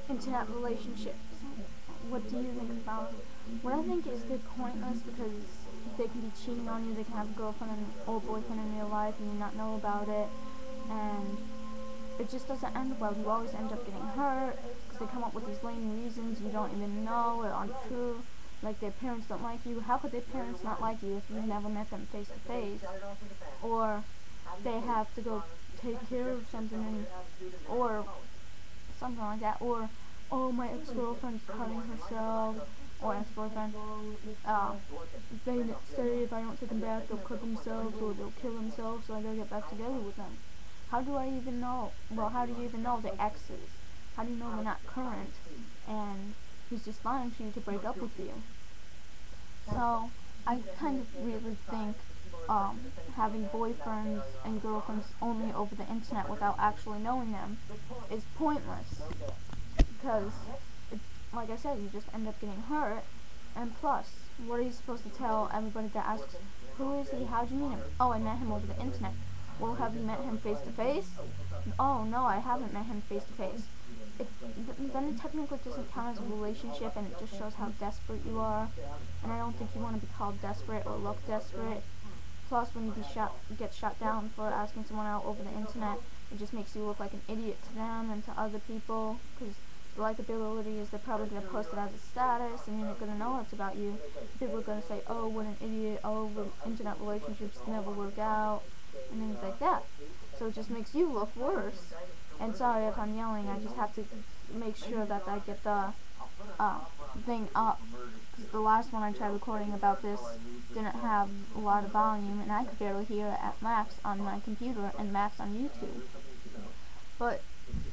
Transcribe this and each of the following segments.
internet relationships. What do you think about it? What I think is they're pointless because they can be cheating on you, they can have a girlfriend or boyfriend in real life and you not know about it, and it just doesn't end well. You always end up getting hurt because they come up with these lame reasons you don't even know or aren't true. Like their parents don't like you. How could their parents not like you if you've never met them face to face? Or they have to go take care of something, or something like that. Or, oh, my ex-girlfriend's cutting herself, or ex-boyfriend. They say if I don't take them back, they'll cut themselves or they'll kill themselves, so I gotta get back together with them. How do I even know? Well, how do you even know the exes? How do you know they're not current? And he's just lying to you to break up with you. So I kind of really think having boyfriends and girlfriends only over the internet without actually knowing them is pointless, because, like I said, you just end up getting hurt. And plus, what are you supposed to tell everybody that asks, who is he, how'd you meet him? Oh, I met him over the internet. Well, have you met him face to face? Oh, no, I haven't met him face to face. Then it technically doesn't count as a relationship, and it just shows how desperate you are. And I don't think you want to be called desperate or look desperate. Plus, when you get shut down for asking someone out over the internet, it just makes you look like an idiot to them and to other people, because the likability is they're probably going to post it as a status, and you're not going to know it's about you. People are going to say, oh, what an idiot, oh, internet relationships never work out, and things like that. So it just makes you look worse. And sorry if I'm yelling, I just have to make sure that I get the thing up. Because the last one I tried recording about this didn't have a lot of volume, and I could barely hear it at max on my computer and max on YouTube. But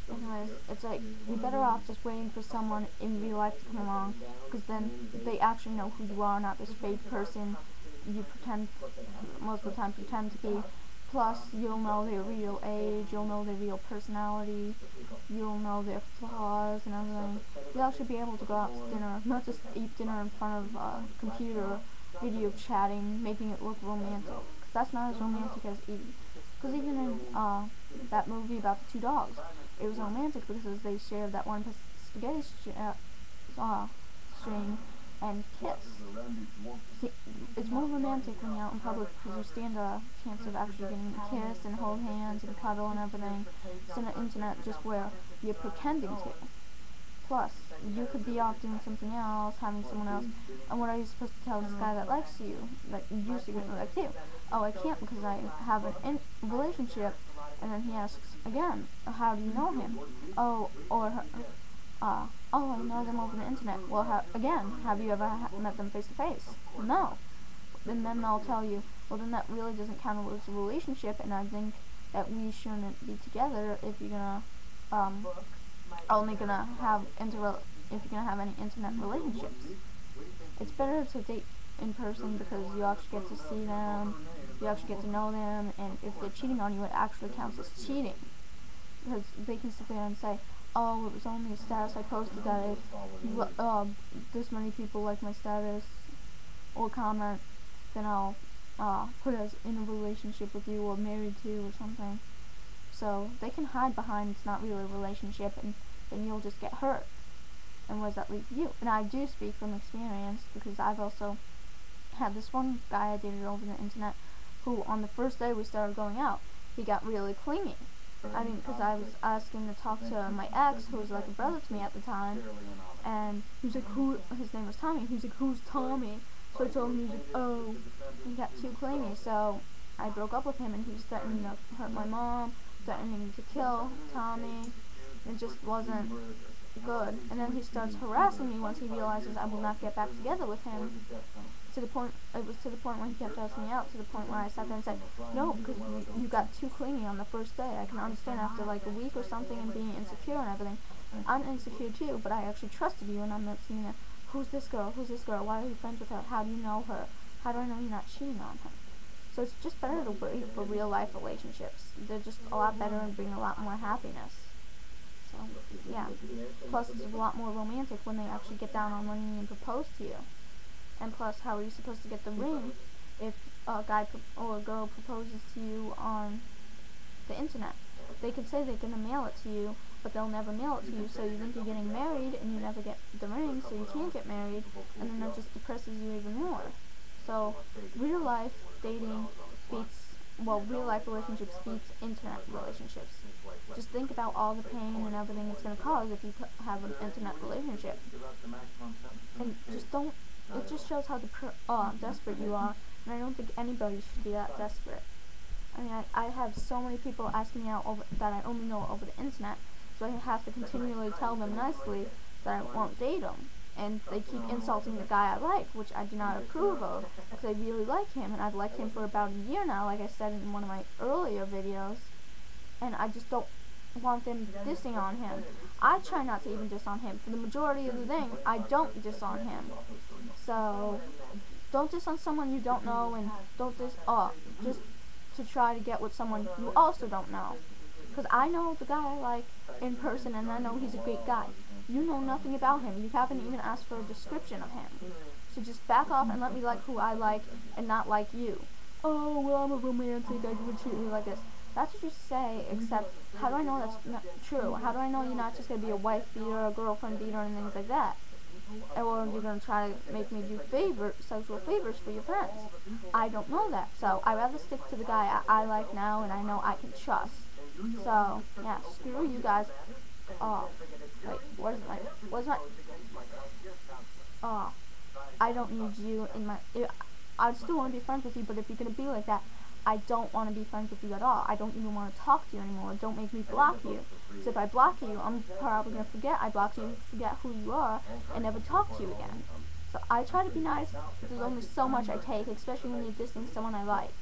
anyways, it's like, you're better off just waiting for someone in real life to come along, because then they actually know who you are, not this fake person you pretend, most of the time pretend to be. Plus, you'll know their real age, you'll know their real personality, you'll know their flaws and everything. You'll actually be able to go out to dinner, not just eat dinner in front of a computer, video chatting, making it look romantic. Because that's not as romantic as eating. Because even in that movie about the two dogs, it was romantic because they shared that one spaghetti string and kiss. See, it's more romantic when you're out in public because you stand a chance of actually getting a kiss and hold hands and cuddle and everything. It's on the internet just where you're pretending to. Plus, you could be off doing something else, having someone else, and what are you supposed to tell this guy that likes you, that you secretly like you? Oh, I can't because I have a relationship. And then he asks again, how do you know him? Oh, or her, oh, I know them over the internet. Well, again, have you ever met them face to face? No. And then they'll tell you, well, then that really doesn't count as a relationship, and I think that we shouldn't be together if you're gonna only gonna have if you're gonna have any internet relationships. It's better to date in person because you actually get to see them, you actually get to know them, and if they're cheating on you, it actually counts as cheating. Because they can sit there and say, oh, it was only a status I posted that if this many people like my status or comment, then I'll put it as in a relationship with you or married to or something. So they can hide behind it's not really a relationship, and then you'll just get hurt. And where does that leave you? And I do speak from experience because I've also had this one guy I dated over the internet who, on the first day we started going out, he got really clingy. I mean, because I was asking to talk to my ex, who was like a brother to me at the time, and he was like, his name was Tommy, he was like, who's Tommy? So I told him, he was like, oh, he got too clingy, so I broke up with him, and he was threatening to hurt my mom, threatening to kill Tommy. It just wasn't good. And then he starts harassing me once he realizes I will not get back together with him. It was to the point where he kept asking me out, to the point where I sat there and said, no, because you got too clingy on the first day. I can understand after like a week or something and being insecure and everything. I'm insecure too, but I actually trusted you, and I'm not sitting there, who's this girl, why are you friends with her, how do you know her, how do I know you're not cheating on her? So it's just better to wait for real life relationships. They're just a lot better and bring a lot more happiness. So, yeah. Plus, it's a lot more romantic when they actually get down on one knee and propose to you. And plus, how are you supposed to get the ring if a guy or a girl proposes to you on the internet? They could say they're going to mail it to you, but they'll never mail it to you, so you think you're getting married, and you never get the ring, so you can't get married, and then that just depresses you even more. So, real life dating real life relationships beats internet relationships. Just think about all the pain and everything it's going to cause if you have an internet relationship. And just don't, it just shows how desperate you are, and I don't think anybody should be that desperate. I mean, I have so many people asking me out that I only know over the internet, so I have to continually tell them nicely that I won't date them. And they keep insulting the guy I like, which I do not approve of, because I really like him, and I've liked him for about a year now, like I said in one of my earlier videos, and I just don't want them dissing on him. I try not to even diss on him. For the majority of the thing, I don't diss on him. So, don't diss on someone you don't know, and don't diss, just to try to get with someone you also don't know. Because I know the guy I like in person, and I know he's a great guy. You know nothing about him. You haven't even asked for a description of him. So just back off and let me like who I like and not like you. Oh, well, I'm a romantic. I would treat you like this. That's what you say, except how do I know that's not true? How do I know you're not just going to be a wife beater, a girlfriend beater, and things like that? Or you're going to try to make me do sexual favors for your friends. I don't know that. So I'd rather stick to the guy I like now and I know I can trust. So, yeah, screw you guys. Wait, I don't need you in my, I still want to be friends with you, but if you're going to be like that, I don't want to be friends with you at all. I don't even want to talk to you anymore. Don't make me block you. So if I block you, I'm probably going to forget I blocked you, forget who you are, and never talk to you again. So I try to be nice, but there's only so much I take, especially when you're dissing someone I like.